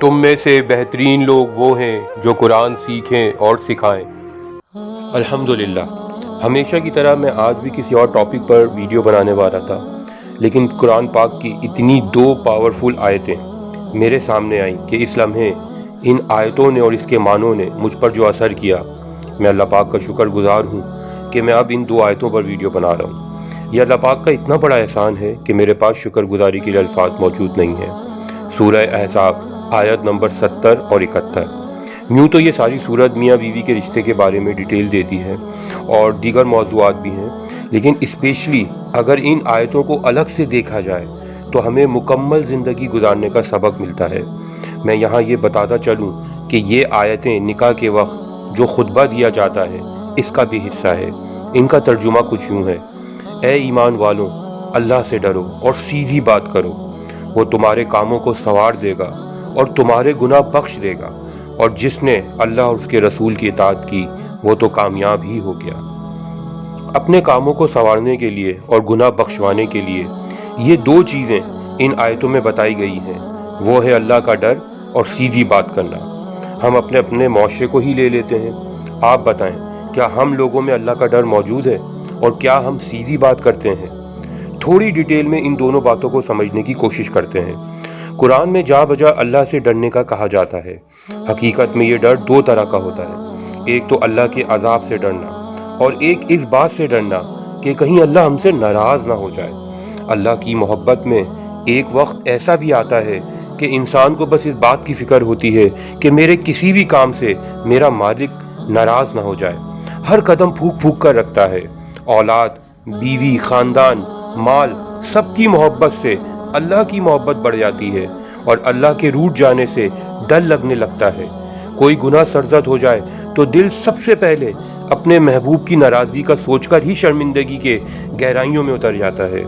तुम में से बेहतरीन लोग वो हैं जो कुरान सीखें और सिखाएं। अल्हम्दुलिल्लाह, हमेशा की तरह मैं आज भी किसी और टॉपिक पर वीडियो बनाने वाला था, लेकिन कुरान पाक की इतनी दो पावरफुल आयतें मेरे सामने आईं कि इस लम्हे इन आयतों ने और इसके मानों ने मुझ पर जो असर किया, मैं अल्लाह पाक का शुक्रगुजार हूँ कि मैं अब इन दो आयतों पर वीडियो बना रहा हूँ। यह अल्लाह पाक का इतना बड़ा एहसान है कि मेरे पास शुक्रगुजारी के लिए अल्फाज मौजूद नहीं है। सूरह अहज़ाब आयत नंबर 70 और 71। यूँ तो ये सारी सूरत मियाँ बीवी के रिश्ते के बारे में डिटेल देती है और दीगर मौज़ूआत भी हैं, लेकिन स्पेशली अगर इन आयतों को अलग से देखा जाए तो हमें मुकम्मल ज़िंदगी गुजारने का सबक मिलता है। मैं यहाँ ये बताता चलूँ कि ये आयतें निकाह के वक्त जो खुतबा दिया जाता है इसका भी हिस्सा है। इनका तर्जुमा कुछ यूँ है: ए ईमान वालों, अल्लाह से डरो और सीधी बात करो, वो तुम्हारे कामों को संवार देगा और तुम्हारे गुनाह बख्श देगा, और जिसने अल्लाह और उसके रसूल की इताअत की वो तो कामयाब ही हो गया। अपने कामों को संवारने के लिए और गुनाह बख्शवाने के लिए ये दो चीज़ें इन आयतों में बताई गई हैं, वो है अल्लाह का डर और सीधी बात करना। हम अपने अपने मुआशरे को ही ले लेते हैं। आप बताएं, क्या हम लोगों में अल्लाह का डर मौजूद है और क्या हम सीधी बात करते हैं? थोड़ी डिटेल में इन दोनों बातों को समझने की कोशिश करते हैं। कुरान में जा बजा अल्लाह से डरने का कहा जाता है। हकीकत में ये डर दो तरह का होता है, एक तो अल्लाह के अजाब से डरना और एक इस बात से डरना कि कहीं अल्लाह हमसे नाराज़ ना हो जाए। अल्लाह की मोहब्बत में एक वक्त ऐसा भी आता है कि इंसान को बस इस बात की फिक्र होती है कि मेरे किसी भी काम से मेरा मालिक नाराज़ ना हो जाए। हर कदम फूक फूक कर रखता है। औलाद, बीवी, ख़ानदान, माल, सबकी मोहब्बत से अल्लाह की मोहब्बत बढ़ जाती है और अल्लाह के रूठ जाने से डर लगने लगता है। कोई गुनाह सरजद हो जाए तो दिल सबसे पहले अपने महबूब की नाराज़गी का सोचकर ही शर्मिंदगी के गहराइयों में उतर जाता है।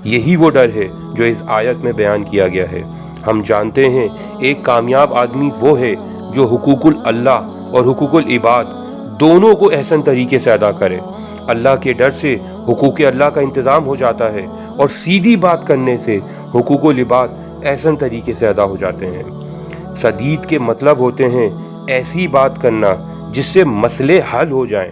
यही वो डर है जो इस आयत में बयान किया गया है। हम जानते हैं एक कामयाब आदमी वो है जो हुकूकुल अल्लाह और हुकूकुल इबाद दोनों को एहसन तरीके से अदा करे। अल्लाह के डर से हुकूक अल्लाह का इंतज़ाम हो जाता है और सीधी बात करने से हुकूकुल इबाद एहसन तरीके से अदा हो जाते हैं। सदीद के मतलब होते हैं ऐसी बात करना जिससे मसले हल हो जाएं।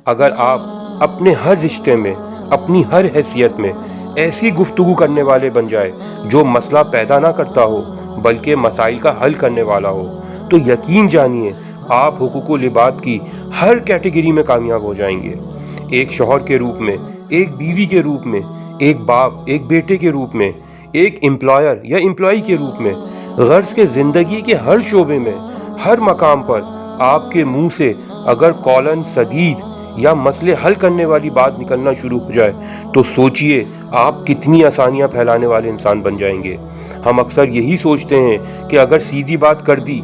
अगर आप अपने हर रिश्ते में, अपनी हर हैसियत में ऐसी गुफ्तगू करने वाले बन जाए जो मसला पैदा ना करता हो बल्कि मसाइल का हल करने वाला हो, तो यकीन जानिए आप हुकूकुल इबाद की हर कैटेगरी में कामयाब हो जाएंगे। एक शौहर के रूप में, एक बीवी के रूप में, एक बाप, एक बेटे के रूप में, एक एम्प्लॉयर या एम्प्लॉई के रूप में, गर्ज के ज़िंदगी के हर शोबे में, हर मकाम पर आपके मुंह से अगर कौलन सदीद या मसले हल करने वाली बात निकलना शुरू हो जाए तो सोचिए आप कितनी आसानियां फैलाने वाले इंसान बन जाएंगे। हम अक्सर यही सोचते हैं कि अगर सीधी बात कर दी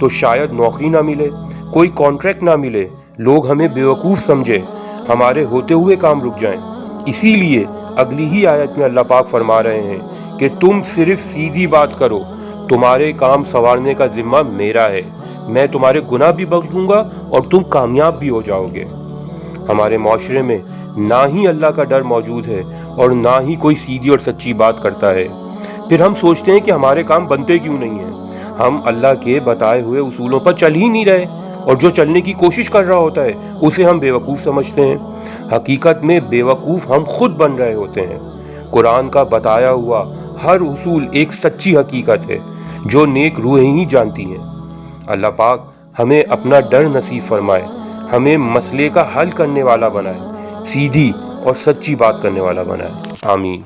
तो शायद नौकरी ना मिले, कोई कॉन्ट्रैक्ट ना मिले, लोग हमें बेवकूफ़ समझे, हमारे होते हुए काम रुक जाएं। इसीलिए अगली ही आयत में अल्लाह पाक फरमा रहे हैं कि तुम सिर्फ सीधी बात करो, तुम्हारे काम संवारने का जिम्मा मेरा है, मैं तुम्हारे गुनाह भी बख्श दूंगा और तुम कामयाब भी हो जाओगे। हमारे माशरे में ना ही अल्लाह का डर मौजूद है और ना ही कोई सीधी और सच्ची बात करता है। फिर हम सोचते हैं कि हमारे काम बनते क्यों नहीं हैं। हम अल्लाह के बताए हुए उसूलों पर चल ही नहीं रहे और जो चलने की कोशिश कर रहा होता है उसे हम बेवकूफ़ समझते हैं। हकीकत में बेवकूफ़ हम खुद बन रहे होते हैं। कुरान का बताया हुआ हर उसूल एक सच्ची हकीकत है जो नेक रूहें ही जानती हैं। अल्लाह पाक हमें अपना डर नसीब फरमाए, हमें मसले का हल करने वाला बनाए, सीधी और सच्ची बात करने वाला बनाए। आमीन।